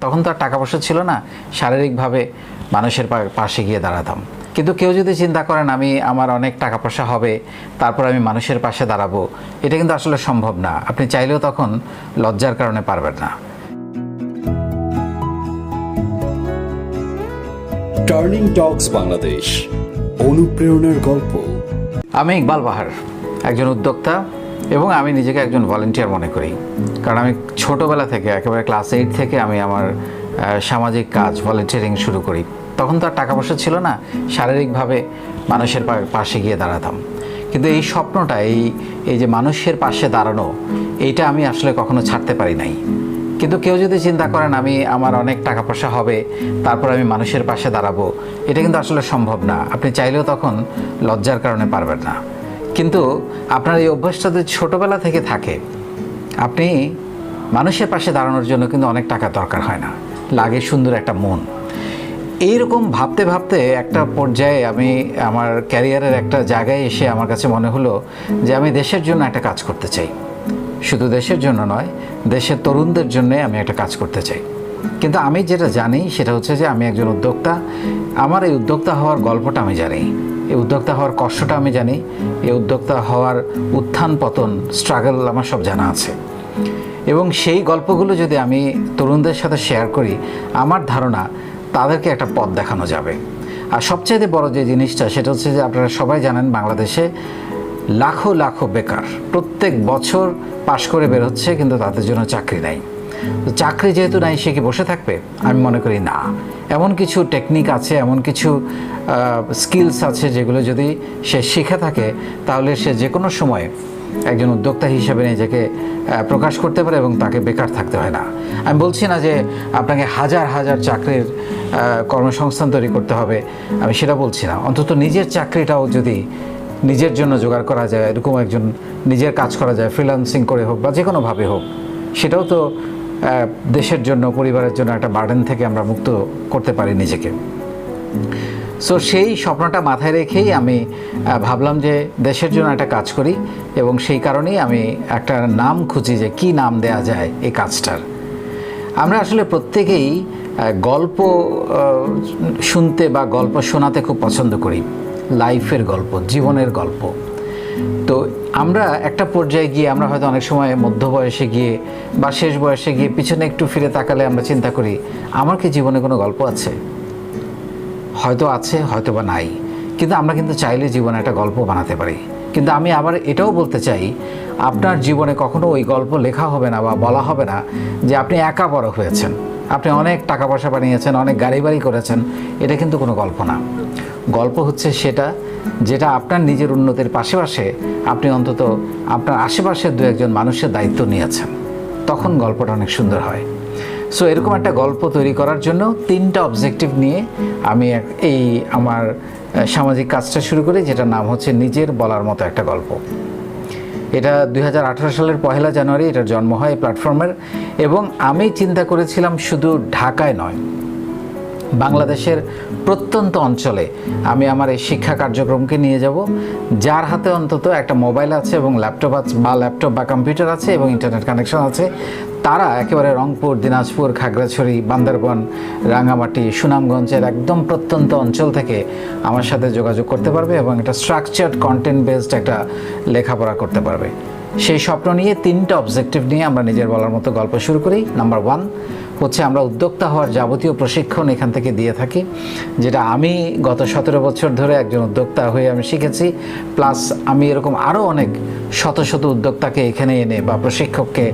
তখন তো আর টাকা পয়সা ছিল না, শারীরিকভাবে মানুষের পাশে গিয়ে দাঁড়াতাম। কিন্তু কেউ যদি চিন্তা করেন আমি আমার অনেক টাকা পয়সা হবে তারপর আমি মানুষের পাশে দাঁড়াবো, এটা কিন্তু আসলে সম্ভব না। আপনি চাইলেও তখন লজ্জার কারণে পারবেন না। টার্নিং টকস বাংলাদেশ, অনুপ্রেরণার গল্প। আমি ইকবাল বাহার, একজন উদ্যোক্তা, এবং আমি নিজেকে একজন ভলেন্টিয়ার মনে করি। কারণ আমি ছোটোবেলা থেকে একেবারে ক্লাস 8 থেকে আমি আমার সামাজিক কাজ ভলেন্টিয়ারিং শুরু করি। তখন তো আর টাকা পয়সা ছিল না, শারীরিকভাবে মানুষের পাশে গিয়ে দাঁড়াতাম। কিন্তু এই স্বপ্নটা, এই যে মানুষের পাশে দাঁড়ানো, এইটা আমি আসলে কখনো ছাড়তে পারি নাই। কিন্তু কেউ যদি চিন্তা করেন আমি আমার অনেক টাকা পয়সা হবে তারপর আমি মানুষের পাশে দাঁড়াবো, এটা কিন্তু আসলে সম্ভব না। আপনি চাইলেও তখন লজ্জার কারণে পারবেন না। কিন্তু আপনার এই অভ্যাসটা যদি ছোটোবেলা থেকে থাকে, আপনি মানুষের পাশে দাঁড়ানোর জন্য কিন্তু অনেক টাকা দরকার হয় না, লাগে সুন্দর একটা মন। এইরকম ভাবতে ভাবতে একটা পর্যায়ে আমি আমার ক্যারিয়ারের একটা জায়গায় এসে আমার কাছে মনে হলো যে আমি দেশের জন্য একটা কাজ করতে চাই। শুধু দেশের জন্য নয়, দেশের তরুণদের জন্যে আমি একটা কাজ করতে চাই। কিন্তু আমি যেটা জানি সেটা হচ্ছে যে আমি একজন উদ্যোক্তা। আমার এই উদ্যোক্তা হওয়ার গল্পটা আমি জানি, এই উদ্যোক্তা হওয়ার কষ্টটা আমি জানি, এই উদ্যোক্তা হওয়ার উত্থান পতন, স্ট্রাগল আমার সব জানা আছে। এবং সেই গল্পগুলো যদি আমি তরুণদের সাথে শেয়ার করি, আমার ধারণা তাদেরকে একটা পথ দেখানো যাবে। আর সবচেয়ে বড় যে জিনিসটা সেটা হচ্ছে যে আপনারা সবাই জানেন বাংলাদেশে লাখো লাখো বেকার প্রত্যেক বছর পাশ করে বের হচ্ছে, কিন্তু তাদের জন্য চাকরি নাই। চাকরি যেহেতু নাই, সে কি বসে থাকবে? আমি মনে করি না। এমন কিছু টেকনিক আছে, এমন কিছু স্কিলস আছে যেগুলো যদি সে শিখে থাকে তাহলে সে যে কোনো সময় একজন উদ্যোক্তা হিসেবে নিজেকে প্রকাশ করতে পারে এবং তাকে বেকার থাকতে হয় না। আমি বলছি না যে আপনাকে হাজার হাজার চাকরির কর্মসংস্থান তৈরি করতে হবে, আমি সেটা বলছি না। অন্তত নিজের চাকরিটাও যদি নিজের জন্য জোগাড় করা যায়, এরকম একজন নিজের কাজ করা যায়, ফ্রিল্যান্সিং করে হোক বা যে কোনোভাবে হোক, সেটাও তো দেশের জন্য, পরিবারের জন্য একটা বার্ডেন থেকে আমরা মুক্ত করতে পারি নিজেকে। সো সেই স্বপ্নটা মাথায় রেখেই আমি ভাবলাম যে দেশের জন্য একটা কাজ করি, এবং সেই কারণেই আমি একটা নাম খুঁজি যে কী নাম দেয়া যায় এই কাজটার। আমরা আসলে প্রত্যেকেই গল্প শুনতে বা গল্প শোনাতে খুব পছন্দ করি, লাইফের গল্প, জীবনের গল্প। তো আমরা একটা পর্যায়ে গিয়ে, আমরা হয়তো অনেক সময় মধ্য বয়সে গিয়ে বা শেষ বয়সে গিয়ে পিছনে একটু ফিরে তাকালে আমরা চিন্তা করি, আমার কি জীবনে কোনো গল্প আছে? হয়তো আছে, হয়তো বা নাই, কিন্তু আমরা কিন্তু চাইলে জীবনে একটা গল্প বানাতে পারি। কিন্তু আমি আবার এটাও বলতে চাই, আপনার জীবনে কখনো ওই গল্প লেখা হবে না বা বলা হবে না যে আপনি একা বড় হয়েছেন, আপনি অনেক টাকা পয়সা বানিয়েছেন, অনেক গাড়ি বাড়ি করেছেন। এটা কিন্তু কোনো গল্প না। গল্প হচ্ছে সেটা যেটা আপনার নিজের উন্নতির পাশাপাশি আপনি অন্তত আপনার আশেপাশের দু একজন মানুষের দায়িত্ব নিয়েছেন, তখন গল্পটা অনেক সুন্দর হয়। সো এরকম একটা গল্প তৈরি করার জন্য 3টা অবজেক্টিভ নিয়ে আমি এই আমার সামাজিক কাজটা শুরু করি, যেটার নাম হচ্ছে নিজের বলার মতো একটা গল্প। এটা 2018 সালের 1 জানুয়ারি এটার জন্ম হয় এই প্ল্যাটফর্মের। এবং আমি চিন্তা করেছিলাম শুধু ঢাকায় নয়, বাংলাদেশের প্রত্যন্ত অঞ্চলে আমি আমার এই শিক্ষা কার্যক্রমকে নিয়ে যাব। যার হাতে অন্তত একটা মোবাইল আছে এবং ল্যাপটপ বা কম্পিউটার আছে এবং ইন্টারনেট কানেকশন আছে, তারা একেবারে রংপুর, দিনাজপুর, খাগড়াছড়ি, বান্দরবান, রাঙামাটি, সুনামগঞ্জের একদম প্রত্যন্ত অঞ্চল থেকে আমার সাথে যোগাযোগ করতে পারবে এবং একটা স্ট্রাকচার্ড কন্টেন্ট বেসড একটা লেখাপড়া করতে পারবে। সেই স্বপ্ন নিয়ে 3টা অবজেক্টিভ নিয়ে আমরা নিজের বলার মতো গল্প শুরু করি। নাম্বার 1 হচ্ছে আমরা উদ্যোক্তা হওয়ার যাবতীয় প্রশিক্ষণ এখান থেকে দিয়ে থাকি, যেটা আমি গত 17 বছর ধরে একজন উদ্যোক্তা হয়ে আমি শিখেছি। প্লাস আমি এরকম আরও অনেক শত শত উদ্যোক্তাকে এখানে এনে বা প্রশিক্ষককে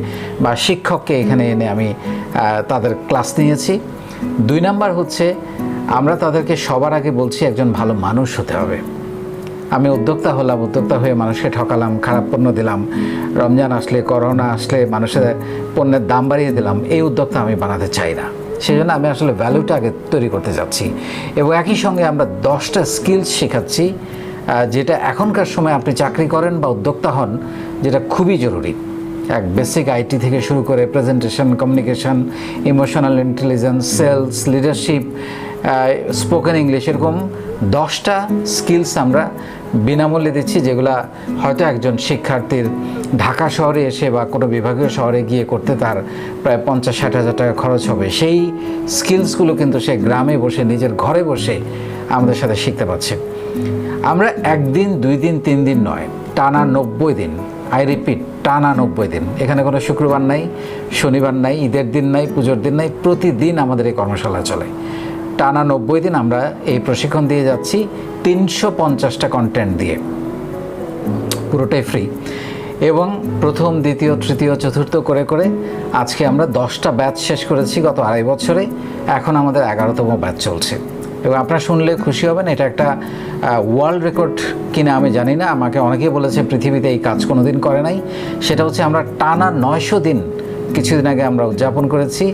বা শিক্ষককে এখানে এনে আমি তাদের ক্লাস নিয়েছি। 2 নাম্বার হচ্ছে আমরা তাদেরকে সবার আগে বলছি একজন ভালো মানুষ হতে হবে। আমি উদ্যোক্তা হলাম, উদ্যোক্তা হয়ে মানুষকে ঠকালাম, খারাপ পণ্য দিলাম, রমজান আসলে, করোনা আসলে মানুষের পণ্যের দাম বাড়িয়ে দিলাম, এই উদ্যোক্তা আমি বানাতে চাই না। সেই জন্য আমি আসলে ভ্যালুটা আগে তৈরি করতে যাচ্ছি। এবং একই সঙ্গে আমরা 10টা স্কিলস শেখাচ্ছি, যেটা এখনকার সময় আপনি চাকরি করেন বা উদ্যোক্তা হন, যেটা খুবই জরুরি। এক বেসিক আইটি থেকে শুরু করে presentation, communication, emotional intelligence, sales, leadership, spoken English, এরকম 10টা স্কিলস আমরা বিনামূল্যে দিচ্ছি, যেগুলা হয়তো একজন শিক্ষার্থীর ঢাকা শহরে এসে বা কোনো বিভাগীয় শহরে গিয়ে করতে তার প্রায় 50-60 হাজার টাকা খরচ হবে। সেই স্কিলসগুলো কিন্তু সে গ্রামে বসে নিজের ঘরে বসে আমাদের সাথে শিখতে পারছে। আমরা 1 দিন 2 দিন 3 দিন নয়, টানা 90 দিন, আই রিপিট টানা 90 দিন। এখানে কোনো শুক্রবার নাই, শনিবার নাই, ঈদের দিন নাই, পুজোর দিন নাই, প্রতিদিন আমাদের এই কর্মশালা চলে। টানা 90 দিন আমরা এই প্রশিক্ষণ দিয়ে যাচ্ছি 350টা কন্টেন্ট দিয়ে, পুরোটাই ফ্রি। এবং প্রথম, দ্বিতীয়, তৃতীয়, চতুর্থ করে করে আজকে আমরা 10টা ব্যাচ শেষ করেছি গত 2.5 বছরে। এখন আমাদের 11তম ব্যাচ চলছে। এবং আপনারা শুনলে খুশি হবেন, এটা একটা ওয়ার্ল্ড রেকর্ড কিনা আমি জানি না। আমাকে অনেকেই বলেছে পৃথিবীতে এই কাজ কোনো দিন করে নাই। সেটা হচ্ছে আমরা টানা 900 দিন কিছুদিন আগে আমরা উদযাপন করেছি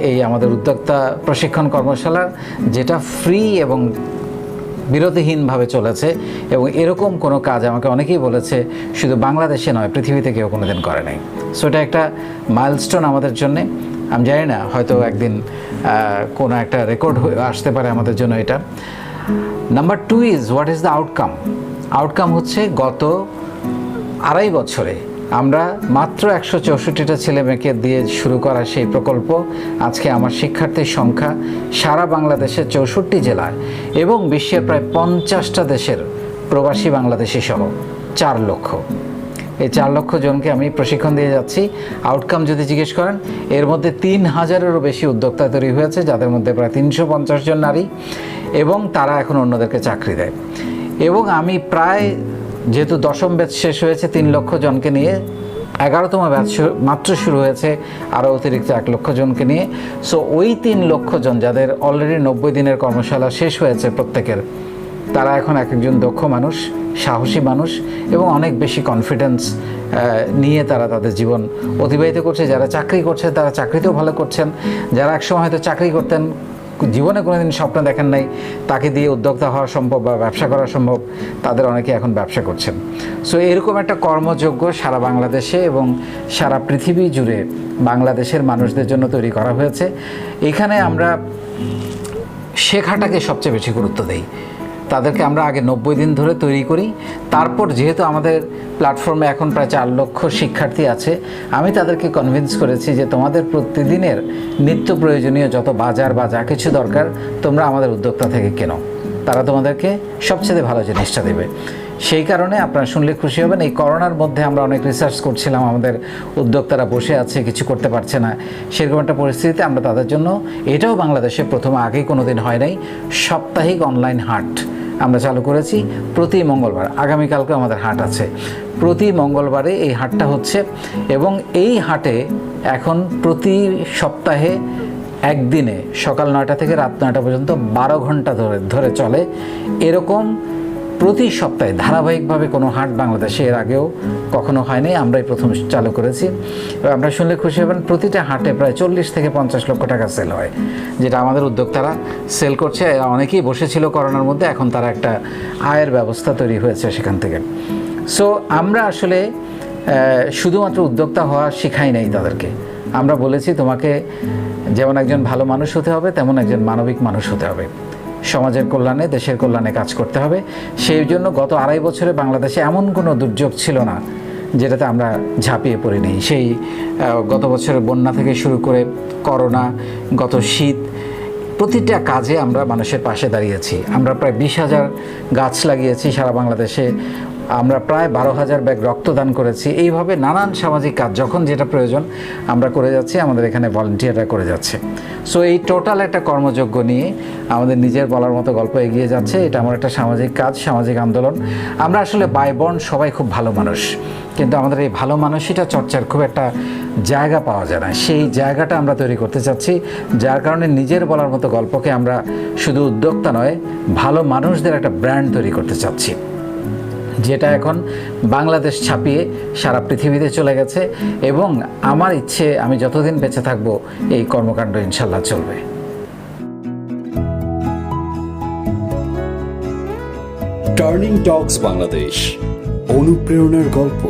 এই আমাদের উদ্যোক্তা প্রশিক্ষণ কর্মশালার, যেটা ফ্রি এবং বিরতিহীনভাবে চলেছে। এবং এরকম কোনো কাজ আমাকে অনেকেই বলেছে শুধু বাংলাদেশে নয়, পৃথিবীতে কেউ কোনো দিন করে নাই। সো এটা একটা মাইলস্টোন আমাদের জন্যে। আমি জানি না, হয়তো একদিন কোনো একটা রেকর্ড আসতে পারে আমাদের জন্য এটা। Number 2 is what is the outcome. Outcome হচ্ছে গত 2.5 বছরে আমরা মাত্র 164টা ছেলে মেয়েকে দিয়ে শুরু করা সেই প্রকল্প আজকে আমার শিক্ষার্থীর সংখ্যা সারা বাংলাদেশের 64 জেলায় এবং বিশ্বের প্রায় 50টা দেশের প্রবাসী বাংলাদেশি সহ 4 লক্ষ। এই 4 লক্ষ জনকে আমি প্রশিক্ষণ দিয়ে যাচ্ছি। আউটকাম যদি জিজ্ঞেস করেন, এর মধ্যে 3000-এরও বেশি উদ্যোক্তা তৈরি হয়েছে, যাদের মধ্যে প্রায় 350 জন নারী, এবং তারা এখন অন্যদেরকে চাকরি দেয়। এবং আমি প্রায়, যেহেতু 10ম ব্যাচ শেষ হয়েছে 3 লক্ষ জনকে নিয়ে, 11তম ব্যাচ মাত্র শুরু হয়েছে আরও অতিরিক্ত 1 লক্ষ জনকে নিয়ে। সো ওই 3 লক্ষ জন যাদের অলরেডি 90 দিনের কর্মশালা শেষ হয়েছে প্রত্যেকের, তারা এখন একজন দক্ষ মানুষ, সাহসী মানুষ এবং অনেক বেশি কনফিডেন্স নিয়ে তারা তাদের জীবন অতিবাহিত করছে। যারা চাকরি করছে তারা চাকরিতেও ভালো করছেন। যারা একসময় হয়তো চাকরি করতেন, জীবনে কোনোদিন স্বপ্ন দেখেন নাই তাকে দিয়ে উদ্যোক্তা হওয়া সম্ভব বা ব্যবসা করা সম্ভব, তাদের অনেকে এখন ব্যবসা করছেন। সো এরকম একটা কর্মযোগ্য সারা বাংলাদেশে এবং সারা পৃথিবী জুড়ে বাংলাদেশের মানুষদের জন্য তৈরি করা হয়েছে। এখানে আমরা শেখাটাকে সবচেয়ে বেশি গুরুত্ব দেই। তাদেরকে আমরা আগে 90 দিন ধরে তৈরি করি। তারপর যেহেতু আমাদের প্ল্যাটফর্মে এখন প্রায় 4 লক্ষ শিক্ষার্থী আছে, আমি তাদেরকে কনভিন্স করেছি যে তোমাদের প্রতিদিনের নিত্য প্রয়োজনীয় যত বাজার বা যা কিছু দরকার তোমরা আমাদের উদ্যোক্তা থেকে কেনো, তারা তোমাদেরকে সবচেয়ে ভালো জিনিসটা দেবে। সেই কারণে আপনারা শুনলে খুশি হবেন, এই করোনার মধ্যে আমরা অনেক রিসার্চ করছিলাম, আমাদের উদ্যোক্তারা বসে আছে, কিছু করতে পারছে না। সেরকম একটা পরিস্থিতিতে আমরা তাদের জন্য, এটাও বাংলাদেশে প্রথম, আগেই কোনো দিন হয় নাই, সাপ্তাহিক অনলাইন হাট আমরা চালু করেছি প্রতি মঙ্গলবার। আগামীকালকে আমাদের হাট আছে, প্রতি মঙ্গলবারে এই হাটটা হচ্ছে। এবং এই হাটে এখন প্রতি সপ্তাহে একদিনে সকাল 9টা থেকে রাত 9টা পর্যন্ত 12 ঘন্টা ধরে চলে। এরকম প্রতি সপ্তাহে ধারাবাহিকভাবে কোনো হাট বাংলাদেশে এর আগেও কখনো হয়নি, আমরাই প্রথম চালু করেছি। আমরা শুনলে খুশি হবেন, প্রতিটা হাটে প্রায় 40 থেকে 50 লক্ষ টাকা সেল হয়, যেটা আমাদের উদ্যোক্তারা সেল করছে। অনেকেই বসেছিল করোনার মধ্যে, এখন তারা একটা আয়ের ব্যবস্থা তৈরি হয়েছে সেখান থেকে। সো আমরা আসলে শুধুমাত্র উদ্যোক্তা হওয়া শিখাই নাই তাদেরকে, আমরা বলেছি তোমাকে যেমন একজন ভালো মানুষ হতে হবে, তেমন একজন মানবিক মানুষ হতে হবে, সমাজের কল্যাণে, দেশের কল্যাণে কাজ করতে হবে। সেই জন্য গত 2.5 বছরে বাংলাদেশে এমন কোনো দুর্যোগ ছিল না যেটাতে আমরা ঝাঁপিয়ে পড়িনি। সেই গত বছরের বন্যা থেকে শুরু করে করোনা, গত শীত, প্রতিটা কাজে আমরা মানুষের পাশে দাঁড়িয়েছি। আমরা প্রায় 20,000 গাছ লাগিয়েছি সারা বাংলাদেশে, আমরা প্রায় 12,000 ব্যাগ রক্তদান করেছি। এইভাবে নানান সামাজিক কাজ যখন যেটা প্রয়োজন আমরা করে যাচ্ছি, আমাদের এখানে ভলান্টিয়াররা করে যাচ্ছে। সো এই টোটাল একটা কর্মযজ্ঞ নিয়ে আমাদের নিজের বলার মতো গল্প এগিয়ে যাচ্ছে। এটা আমার একটা সামাজিক কাজ, সামাজিক আন্দোলন। আমরা আসলে বাই বর্ন সবাই খুব ভালো মানুষ, কিন্তু আমাদের এই ভালো মানুষটা চর্চার খুব একটা জায়গা পাওয়া যায় না। সেই জায়গাটা আমরা তৈরি করতে চাচ্ছি, যার কারণে নিজের বলার মতো গল্পকে আমরা শুধু উদ্যোক্তা নয়, ভালো মানুষদের একটা ব্র্যান্ড তৈরি করতে চাচ্ছি, যেটা এখন বাংলাদেশ ছাপিয়ে সারা পৃথিবীতে চলে গেছে। এবং আমার ইচ্ছে, আমি যতদিন বেঁচে থাকবো এই কর্মকাণ্ড ইনশাল্লাহ চলবে। টার্নিং টকস বাংলাদেশ, অনুপ্রেরণার গল্প।